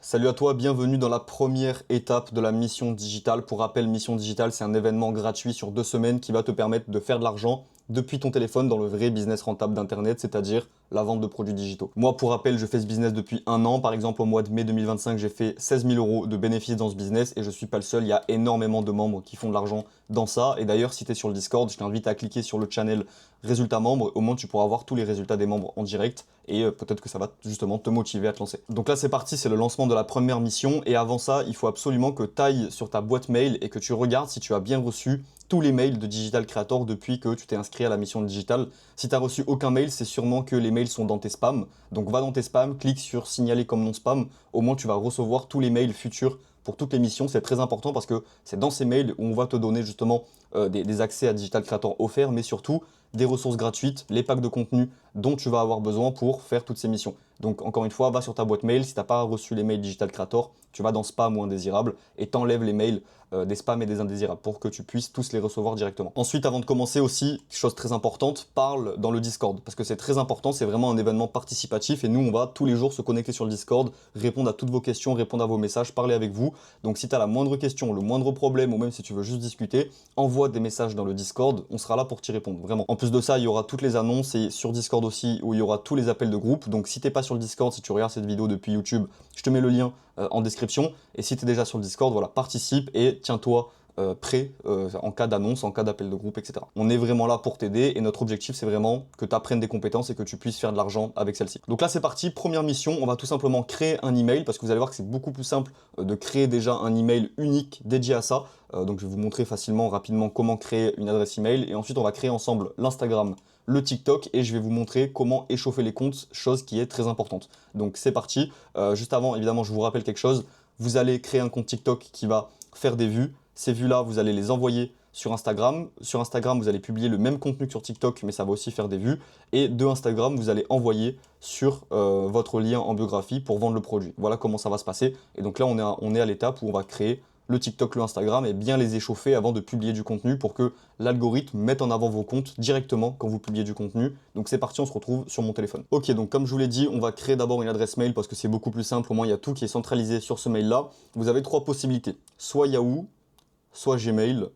Salut à toi, bienvenue dans la première étape de la mission digitale. Pour rappel, mission digitale, c'est un événement gratuit sur 2 semaines qui va te permettre de faire de l'argent depuis ton téléphone dans le vrai business rentable d'Internet, c'est-à-dire la vente de produits digitaux. Moi, pour rappel, je fais ce business depuis 1 an. Par exemple, au mois de mai 2025, j'ai fait 16 000 euros de bénéfices dans ce business et je suis pas le seul. Il y a énormément de membres qui font de l'argent dans ça. Et d'ailleurs, si tu es sur le Discord, je t'invite à cliquer sur le channel résultats membres. Au moins, tu pourras voir tous les résultats des membres en direct et peut-être que ça va justement te motiver à te lancer. Donc là, c'est parti, c'est le lancement de la première mission. Et avant ça, il faut absolument que tu ailles sur ta boîte mail et que tu regardes si tu as bien reçu tous les mails de Digital Creator depuis que tu t'es inscrit à la mission digitale. Si tu n'as reçu aucun mail, c'est sûrement que les mails sont dans tes spams. Donc va dans tes spams, clique sur signaler comme non spam. Au moins, tu vas recevoir tous les mails futurs pour toutes les missions. C'est très important parce que c'est dans ces mails où on va te donner justement des accès à Digital Creator offerts, mais surtout des ressources gratuites, les packs de contenu dont tu vas avoir besoin pour faire toutes ces missions. Donc encore une fois, va sur ta boîte mail, si tu n'as pas reçu les mails Digital Creator, tu vas dans spam ou indésirable et t'enlèves les mails des spams et des indésirables pour que tu puisses tous les recevoir directement. Ensuite, avant de commencer aussi, chose très importante, parle dans le Discord parce que c'est très important, c'est vraiment un événement participatif et nous on va tous les jours se connecter sur le Discord, répondre à toutes vos questions, répondre à vos messages, parler avec vous. Donc si tu as la moindre question, le moindre problème ou même si tu veux juste discuter, envoie des messages dans le Discord, on sera là pour t'y répondre, vraiment. En plus de ça, il y aura toutes les annonces et sur Discord aussi où il y aura tous les appels de groupe. Donc si t'es pas sur le Discord, si tu regardes cette vidéo depuis YouTube, je te mets le lien en description. Et si tu es déjà sur le Discord, voilà, participe et tiens-toi prêt en cas d'annonce, en cas d'appel de groupe, etc. On est vraiment là pour t'aider et notre objectif c'est vraiment que tu apprennes des compétences et que tu puisses faire de l'argent avec celle-ci. Donc là c'est parti, première mission, on va tout simplement créer un email parce que vous allez voir que c'est beaucoup plus simple de créer déjà un email unique dédié à ça. Donc je vais vous montrer facilement, rapidement comment créer une adresse email et ensuite on va créer ensemble l'Instagram, le TikTok et je vais vous montrer comment échauffer les comptes, chose qui est très importante. Donc c'est parti. Juste avant, évidemment, je vous rappelle quelque chose. Vous allez créer un compte TikTok qui va faire des vues. Ces vues-là, vous allez les envoyer sur Instagram. Sur Instagram, vous allez publier le même contenu que sur TikTok, mais ça va aussi faire des vues. Et de Instagram, vous allez envoyer sur votre lien en biographie pour vendre le produit. Voilà comment ça va se passer. Et donc là, on est à l'étape où on va créer le TikTok, le Instagram et bien les échauffer avant de publier du contenu pour que l'algorithme mette en avant vos comptes directement quand vous publiez du contenu. Donc c'est parti, on se retrouve sur mon téléphone. Ok, donc comme je vous l'ai dit, on va créer d'abord une adresse mail parce que c'est beaucoup plus simple, au moins il y a tout qui est centralisé sur ce mail-là. Vous avez 3 possibilités, soit Yahoo, soit Gmail,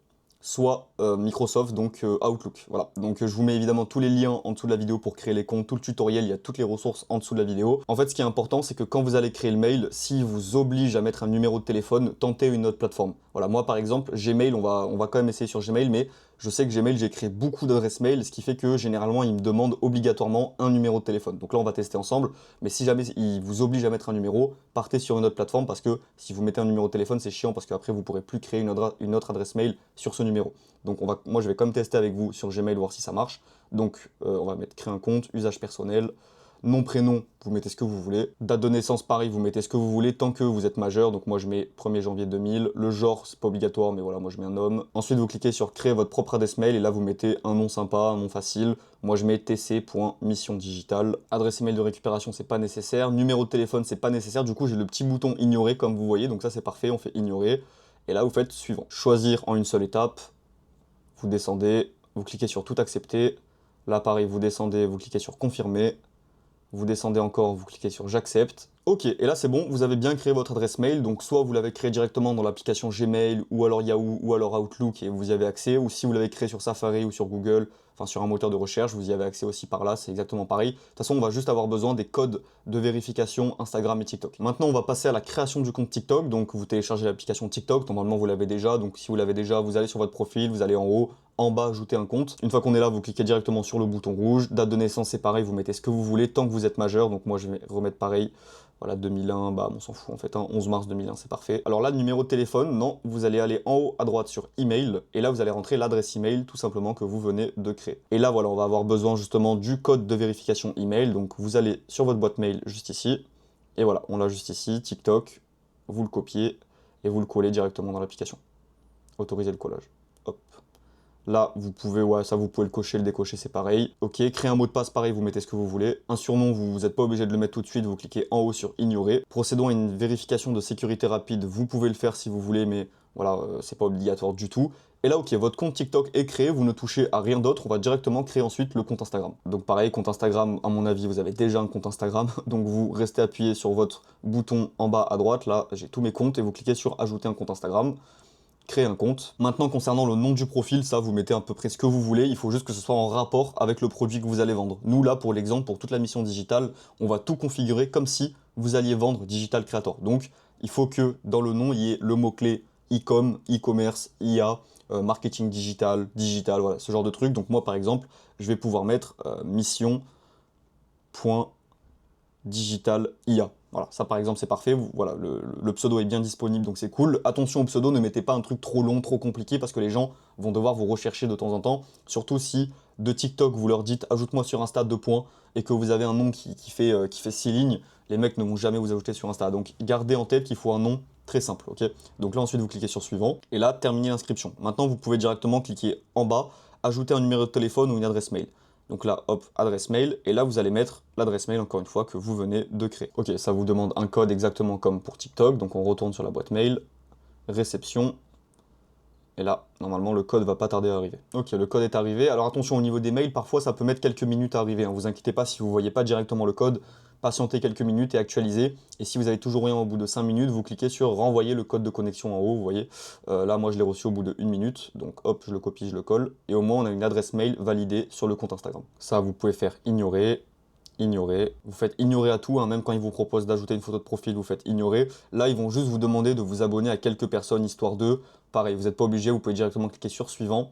soit Microsoft, donc Outlook. Voilà. Donc je vous mets évidemment tous les liens en dessous de la vidéo pour créer les comptes, tout le tutoriel, il y a toutes les ressources en dessous de la vidéo. En fait, ce qui est important, c'est que quand vous allez créer le mail, s'il vous oblige à mettre un numéro de téléphone, tentez une autre plateforme. Voilà, moi par exemple, Gmail, on va quand même essayer sur Gmail, mais je sais que Gmail, j'ai créé beaucoup d'adresses mail, ce qui fait que généralement, il me demande obligatoirement un numéro de téléphone. Donc là, on va tester ensemble. Mais si jamais il vous oblige à mettre un numéro, partez sur une autre plateforme parce que si vous mettez un numéro de téléphone, c'est chiant parce qu'après, vous pourrez plus créer une autre adresse mail sur ce numéro. Donc moi, je vais quand même tester avec vous sur Gmail, voir si ça marche. Donc on va mettre créer un compte, usage personnel. Nom, prénom, vous mettez ce que vous voulez. Date de naissance, pareil, vous mettez ce que vous voulez tant que vous êtes majeur. Donc moi je mets 1er janvier 2000. Le genre, c'est pas obligatoire, mais voilà, moi je mets un homme. Ensuite vous cliquez sur créer votre propre adresse mail et là vous mettez un nom sympa, un nom facile. Moi je mets tc.missiondigitale. Adresse email de récupération, c'est pas nécessaire. Numéro de téléphone, c'est pas nécessaire. Du coup j'ai le petit bouton ignorer comme vous voyez. Donc ça c'est parfait, on fait ignorer. Et là vous faites suivant. Choisir en une seule étape. Vous descendez, vous cliquez sur tout accepter. Là pareil, vous descendez, vous cliquez sur confirmer. Vous descendez encore, vous cliquez sur j'accepte. Ok, et là c'est bon, vous avez bien créé votre adresse mail, donc soit vous l'avez créé directement dans l'application Gmail, ou alors Yahoo, ou alors Outlook, et vous y avez accès, ou si vous l'avez créé sur Safari ou sur Google, enfin sur un moteur de recherche, vous y avez accès aussi par là, c'est exactement pareil. De toute façon, on va juste avoir besoin des codes de vérification Instagram et TikTok. Maintenant, on va passer à la création du compte TikTok, donc vous téléchargez l'application TikTok, normalement vous l'avez déjà, donc si vous l'avez déjà, vous allez sur votre profil, vous allez en haut, en bas, ajouter un compte. Une fois qu'on est là, vous cliquez directement sur le bouton rouge. Date de naissance, c'est pareil, vous mettez ce que vous voulez tant que vous êtes majeur. Donc moi, je vais remettre pareil. Voilà, 2001, bah on s'en fout en fait, hein, 11 mars 2001, c'est parfait. Alors là, numéro de téléphone, non, vous allez aller en haut à droite sur email, et là vous allez rentrer l'adresse email tout simplement que vous venez de créer. Et là voilà, on va avoir besoin justement du code de vérification email, donc vous allez sur votre boîte mail juste ici, et voilà, on l'a juste ici, TikTok, vous le copiez, et vous le collez directement dans l'application. Autoriser le collage, hop. Là, vous pouvez, ouais, ça vous pouvez le cocher, le décocher, c'est pareil. Ok, créer un mot de passe, pareil, vous mettez ce que vous voulez. Un surnom, vous n'êtes pas obligé de le mettre tout de suite, vous cliquez en haut sur ignorer. Procédons à une vérification de sécurité rapide, vous pouvez le faire si vous voulez, mais voilà, c'est pas obligatoire du tout. Et là, ok, votre compte TikTok est créé, vous ne touchez à rien d'autre, on va directement créer ensuite le compte Instagram. Donc pareil, compte Instagram, à mon avis, vous avez déjà un compte Instagram, donc vous restez appuyé sur votre bouton en bas à droite, là, j'ai tous mes comptes, et vous cliquez sur ajouter un compte Instagram, créer un compte. Maintenant, concernant le nom du profil, ça, vous mettez à peu près ce que vous voulez, il faut juste que ce soit en rapport avec le produit que vous allez vendre. Nous, là, pour l'exemple, pour toute la mission digitale, on va tout configurer comme si vous alliez vendre Digital Creator. Donc, il faut que dans le nom, il y ait le mot-clé e-com, e-commerce, IA, marketing digital, voilà, ce genre de truc. Donc moi, par exemple, je vais pouvoir mettre mission.digital IA. Voilà, ça par exemple c'est parfait, voilà, le pseudo est bien disponible donc c'est cool. Attention au pseudo, ne mettez pas un truc trop long, trop compliqué parce que les gens vont devoir vous rechercher de temps en temps. Surtout si de TikTok vous leur dites ajoute-moi sur Insta 2 points et que vous avez un nom qui fait 6 lignes, les mecs ne vont jamais vous ajouter sur Insta. Donc gardez en tête qu'il faut un nom très simple, ok. Donc là ensuite vous cliquez sur suivant et là terminez l'inscription. Maintenant vous pouvez directement cliquer en bas, ajouter un numéro de téléphone ou une adresse mail. Donc là, hop, adresse mail, et là vous allez mettre l'adresse mail encore une fois que vous venez de créer. Ok, ça vous demande un code exactement comme pour TikTok, donc on retourne sur la boîte mail, réception, et là, normalement, le code va pas tarder à arriver. Ok, le code est arrivé. Alors attention, au niveau des mails, parfois ça peut mettre quelques minutes à arriver. Hein. Vous inquiétez pas si vous voyez pas directement le code, patientez quelques minutes et actualisez. Et si vous avez toujours rien au bout de 5 minutes, vous cliquez sur renvoyer le code de connexion en haut, vous voyez. Là, moi, je l'ai reçu au bout de 1 minute. Donc hop, je le copie, je le colle. Et au moins, on a une adresse mail validée sur le compte Instagram. Ça, vous pouvez faire ignorer. Ignorer. Vous faites ignorer à tout, hein, même quand ils vous proposent d'ajouter une photo de profil, vous faites ignorer. Là, ils vont juste vous demander de vous abonner à quelques personnes, histoire de... Pareil, vous n'êtes pas obligé, vous pouvez directement cliquer sur suivant.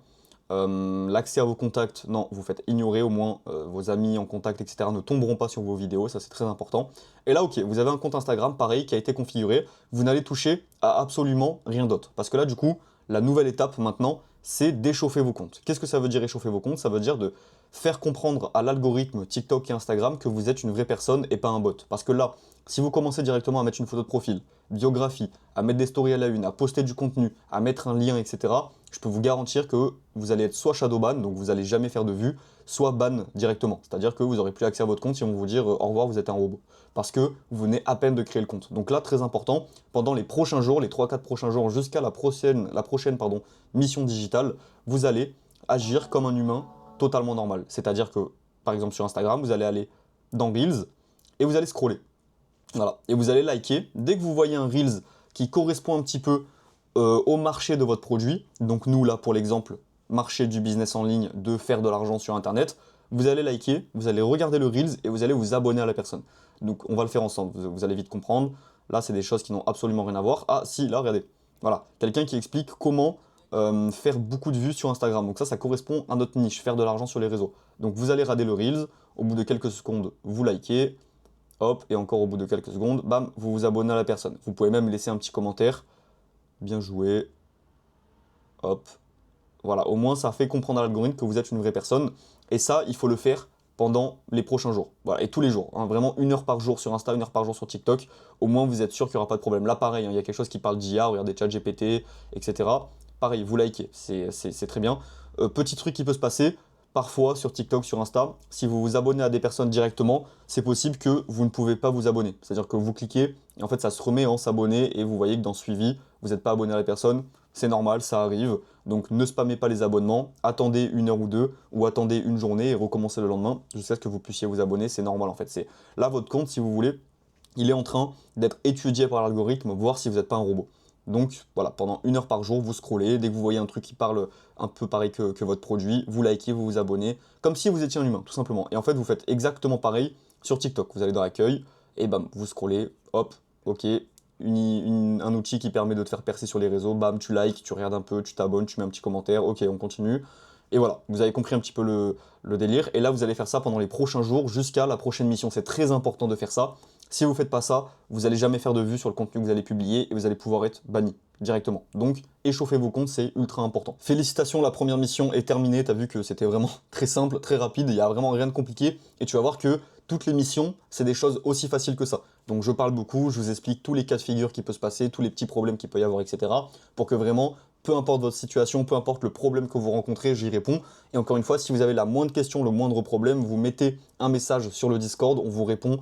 L'accès à vos contacts, non, vous faites ignorer, au moins vos amis en contact, etc. ne tomberont pas sur vos vidéos, ça c'est très important. Et là, ok, vous avez un compte Instagram, pareil, qui a été configuré, vous n'allez toucher à absolument rien d'autre. Parce que là, du coup, la nouvelle étape maintenant, c'est d'échauffer vos comptes. Qu'est-ce que ça veut dire échauffer vos comptes? Ça veut dire de faire comprendre à l'algorithme TikTok et Instagram que vous êtes une vraie personne et pas un bot. Parce que là, si vous commencez directement à mettre une photo de profil, biographie, à mettre des stories à la une, à poster du contenu, à mettre un lien, etc., je peux vous garantir que vous allez être soit shadow ban, donc vous n'allez jamais faire de vues, soit ban directement. C'est-à-dire que vous n'aurez plus accès à votre compte, ils vont vous dire au revoir, vous êtes un robot. Parce que vous venez à peine de créer le compte. Donc là, très important, pendant les prochains jours, les 3-4 prochains jours, jusqu'à la prochaine mission digitale, vous allez agir comme un humain totalement normal. C'est-à-dire que, par exemple, sur Instagram, vous allez aller dans Reels et vous allez scroller. Voilà. Et vous allez liker. Dès que vous voyez un Reels qui correspond un petit peu au marché de votre produit, donc nous, là, pour l'exemple, marché du business en ligne, de faire de l'argent sur Internet, vous allez liker, vous allez regarder le Reels et vous allez vous abonner à la personne. Donc, on va le faire ensemble. Vous allez vite comprendre. Là, c'est des choses qui n'ont absolument rien à voir. Ah, si, là, regardez. Voilà. Quelqu'un qui explique comment faire beaucoup de vues sur Instagram. Donc ça correspond à notre niche, faire de l'argent sur les réseaux. Donc vous allez rader le Reels, au bout de quelques secondes, vous likez, hop, et encore au bout de quelques secondes, bam, vous vous abonnez à la personne. Vous pouvez même laisser un petit commentaire, bien joué, hop. Voilà, au moins ça fait comprendre à l'algorithme que vous êtes une vraie personne. Et ça, il faut le faire pendant les prochains jours. Voilà, et tous les jours. Hein, vraiment 1 heure par jour sur Insta, 1 heure par jour sur TikTok. Au moins vous êtes sûr qu'il n'y aura pas de problème. Là pareil, hein, il y a quelque chose qui parle d'IA, regardez ChatGPT, etc. Pareil, vous likez, c'est très bien. Petit truc qui peut se passer, parfois sur TikTok, sur Insta, si vous vous abonnez à des personnes directement, c'est possible que vous ne pouvez pas vous abonner. C'est-à-dire que vous cliquez et en fait ça se remet en s'abonner et vous voyez que dans suivi, vous n'êtes pas abonné à la personne. C'est normal, ça arrive. Donc ne spammez pas les abonnements, attendez 1 heure ou 2 ou attendez une journée et recommencez le lendemain jusqu'à ce que vous puissiez vous abonner. C'est normal en fait. C'est là votre compte, si vous voulez, il est en train d'être étudié par l'algorithme, voir si vous n'êtes pas un robot. Donc voilà, pendant 1 heure par jour, vous scrollez, dès que vous voyez un truc qui parle un peu pareil que votre produit, vous likez, vous vous abonnez, comme si vous étiez un humain, tout simplement. Et en fait, vous faites exactement pareil sur TikTok. Vous allez dans l'accueil, et bam, vous scrollez, hop, ok, un outil qui permet de te faire percer sur les réseaux, bam, tu likes, tu regardes un peu, tu t'abonnes, tu mets un petit commentaire, ok, on continue. Et voilà, vous avez compris un petit peu le délire. Et là, vous allez faire ça pendant les prochains jours jusqu'à la prochaine mission. C'est très important de faire ça. Si vous ne faites pas ça, vous n'allez jamais faire de vues sur le contenu que vous allez publier et vous allez pouvoir être banni directement. Donc, échauffez vos comptes, c'est ultra important. Félicitations, la première mission est terminée. Tu as vu que c'était vraiment très simple, très rapide. Il n'y a vraiment rien de compliqué. Et tu vas voir que toutes les missions, c'est des choses aussi faciles que ça. Donc, je parle beaucoup, je vous explique tous les cas de figure qui peuvent se passer, tous les petits problèmes qu'il peut y avoir, etc. Pour que vraiment, peu importe votre situation, peu importe le problème que vous rencontrez, j'y réponds. Et encore une fois, si vous avez la moindre question, le moindre problème, vous mettez un message sur le Discord, on vous répond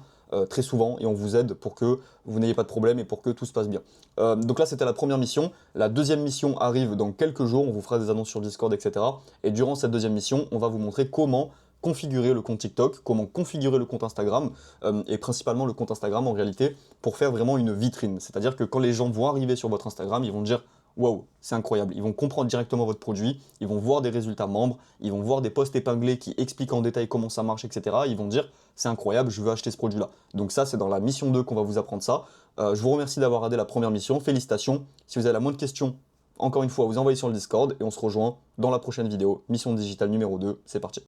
très souvent et on vous aide pour que vous n'ayez pas de problème et pour que tout se passe bien. Donc là, c'était la première mission. La deuxième mission arrive dans quelques jours. On vous fera des annonces sur Discord, etc. Et durant cette deuxième mission, on va vous montrer comment configurer le compte TikTok, comment configurer le compte Instagram, et principalement le compte Instagram en réalité, pour faire vraiment une vitrine. C'est-à-dire que quand les gens vont arriver sur votre Instagram, ils vont dire waouh, c'est incroyable. Ils vont comprendre directement votre produit, ils vont voir des résultats membres, ils vont voir des posts épinglés qui expliquent en détail comment ça marche, etc. Ils vont dire c'est incroyable, je veux acheter ce produit-là. Donc ça, c'est dans la mission 2 qu'on va vous apprendre ça. Je vous remercie d'avoir regardé la première mission, félicitations. Si vous avez la moindre question, encore une fois, vous envoyez sur le Discord et on se rejoint dans la prochaine vidéo. Mission digitale numéro 2, c'est parti.